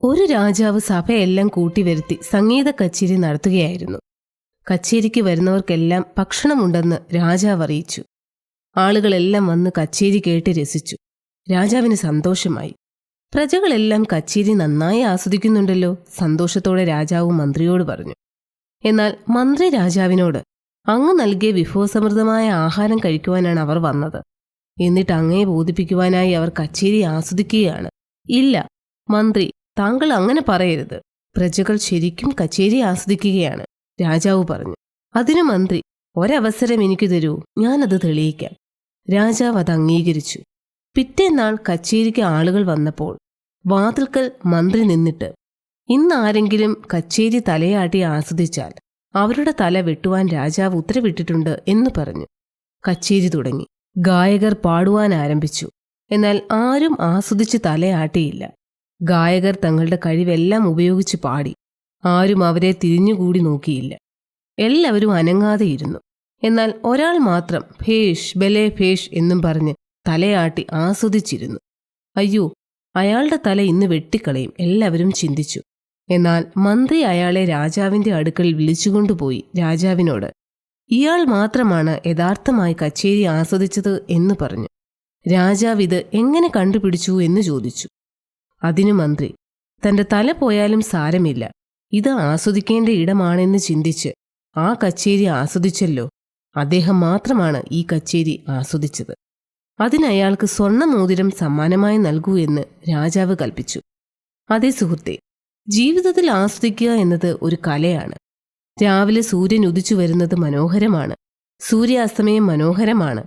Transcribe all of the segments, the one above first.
ഒരു രാജാവ് സഭയെല്ലാം കൂട്ടിവരുത്തി സംഗീത കച്ചേരി നടത്തുകയായിരുന്നു. കച്ചേരിക്ക് വരുന്നവർക്കെല്ലാം ഭക്ഷണമുണ്ടെന്ന് രാജാവ് അറിയിച്ചു. ആളുകളെല്ലാം വന്ന് കച്ചേരി കേട്ട് രസിച്ചു. രാജാവിന് സന്തോഷമായി. പ്രജകളെല്ലാം കച്ചേരി നന്നായി ആസ്വദിക്കുന്നുണ്ടല്ലോ, സന്തോഷത്തോടെ രാജാവ് മന്ത്രിയോട് പറഞ്ഞു. എന്നാൽ മന്ത്രി രാജാവിനോട്, അങ്ങ് നൽകിയ വിഭവസമൃദ്ധമായ ആഹാരം കഴിക്കുവാനാണ് അവർ വന്നത്. എന്നിട്ട് അങ്ങയെ ബോധിപ്പിക്കുവാനായി അവർ കച്ചേരി ആസ്വദിക്കുകയാണ്. ഇല്ല മന്ത്രി, താങ്കൾ അങ്ങനെ പറയരുത്. പ്രജകൾ ശരിക്കും കച്ചേരി ആസ്വദിക്കുകയാണ്, രാജാവ് പറഞ്ഞു. അതിനു മന്ത്രി, ഒരവസരം എനിക്ക് തരൂ, ഞാനത് തെളിയിക്കാം. രാജാവ് അത് അംഗീകരിച്ചു. പിറ്റേന്നാൾ കച്ചേരിക്ക് ആളുകൾ വന്നപ്പോൾ വാതിൽക്കൽ മന്ത്രി നിന്നിട്ട്, ഇന്നാരെങ്കിലും കച്ചേരി തലയാട്ടി ആസ്വദിച്ചാൽ അവരുടെ തല വെട്ടുവാൻ രാജാവ് ഉത്തരവിട്ടിട്ടുണ്ട് എന്ന് പറഞ്ഞു. കച്ചേരി തുടങ്ങി. ഗായകർ പാടുവാൻ ആരംഭിച്ചു. എന്നാൽ ആരും ആസ്വദിച്ച് തലയാട്ടിയില്ല. ഗായകർ തങ്ങളുടെ കഴിവെല്ലാം ഉപയോഗിച്ച് പാടി. ആരും അവരെ തിരിഞ്ഞുകൂടി നോക്കിയില്ല. എല്ലാവരും അനങ്ങാതെയിരുന്നു. എന്നാൽ ഒരാൾ മാത്രം ഭേഷ് ബലെ ഭേഷ് എന്നും പറഞ്ഞ് തലയാട്ടി ആസ്വദിച്ചിരുന്നു. അയ്യോ, അയാളുടെ തല ഇന്ന് വെട്ടിക്കളയും, എല്ലാവരും ചിന്തിച്ചു. എന്നാൽ മന്ത്രി അയാളെ രാജാവിന്റെ അടുക്കൽ വിളിച്ചുകൊണ്ടുപോയി രാജാവിനോട്, ഇയാൾ മാത്രമാണ് യഥാർത്ഥമായി കച്ചേരി ആസ്വദിച്ചത് എന്ന് പറഞ്ഞു. രാജാവ് ഇത് എങ്ങനെ കണ്ടുപിടിച്ചു എന്ന് ചോദിച്ചു. അതിനു മന്ത്രി, തന്റെ തല പോയാലും സാരമില്ല, ഇത് ആസ്വദിക്കേണ്ട ഇടമാണെന്ന് ചിന്തിച്ച് ആ കച്ചേരി ആസ്വദിച്ചല്ലോ, അദ്ദേഹം മാത്രമാണ് ഈ കച്ചേരി ആസ്വദിച്ചത്. അതിനയാൾക്ക് സ്വർണ്ണമോതിരം സമ്മാനമായി നൽകൂ എന്ന് രാജാവ് കൽപ്പിച്ചു. അതേ സുഹൃത്തെ, ജീവിതത്തിൽ ആസ്വദിക്കുക എന്നത് ഒരു കലയാണ്. രാവിലെ സൂര്യൻ ഉദിച്ചു വരുന്നത് മനോഹരമാണ്. സൂര്യാസ്തമയം മനോഹരമാണ്.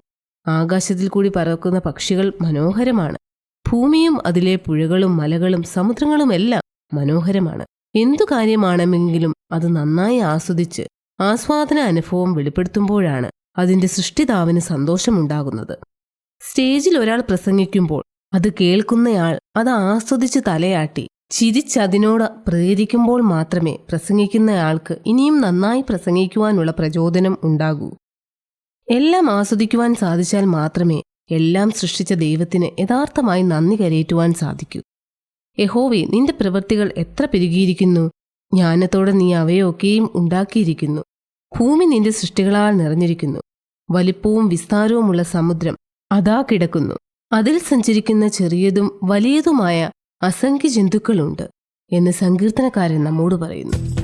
ആകാശത്തിൽ കൂടി പറക്കുന്ന പക്ഷികൾ മനോഹരമാണ്. ഭൂമിയും അതിലെ പുഴകളും മലകളും സമുദ്രങ്ങളുമെല്ലാം മനോഹരമാണ്. എന്തു കാര്യമാണെങ്കിലും അത് നന്നായി ആസ്വദിച്ച് ആസ്വാദന അനുഭവം വെളിപ്പെടുത്തുമ്പോഴാണ് അതിന്റെ സൃഷ്ടിതാവിന് സന്തോഷമുണ്ടാകുന്നത്. സ്റ്റേജിൽ ഒരാൾ പ്രസംഗിക്കുമ്പോൾ അത് കേൾക്കുന്നയാൾ അത് ആസ്വദിച്ച് തലയാട്ടി ചിരിച്ചതിനോട് പ്രതികരിക്കുമ്പോൾ മാത്രമേ പ്രസംഗിക്കുന്നയാൾക്ക് ഇനിയും നന്നായി പ്രസംഗിക്കുവാനുള്ള പ്രചോദനം ഉണ്ടാകൂ. എല്ലാം ആസ്വദിക്കുവാൻ സാധിച്ചാൽ മാത്രമേ എല്ലാം സൃഷ്ടിച്ച ദൈവത്തിന് യഥാർത്ഥമായി നന്ദി കരയേറ്റുവാൻ സാധിക്കൂ. യഹോവേ, നിന്റെ പ്രവൃത്തികൾ എത്ര പെരുകിയിരിക്കുന്നു! ജ്ഞാനത്തോടെ നീ അവയൊക്കെയും ഉണ്ടാക്കിയിരിക്കുന്നു. ഭൂമി നിന്റെ സൃഷ്ടികളാൽ നിറഞ്ഞിരിക്കുന്നു. വലിപ്പവും വിസ്താരവുമുള്ള സമുദ്രം അതാ കിടക്കുന്നു. അതിൽ സഞ്ചരിക്കുന്ന ചെറിയതും വലിയതുമായ അസംഖ്യ ജന്തുക്കളുണ്ട് എന്ന് സങ്കീർത്തനക്കാരൻ നമ്മോട് പറയുന്നു.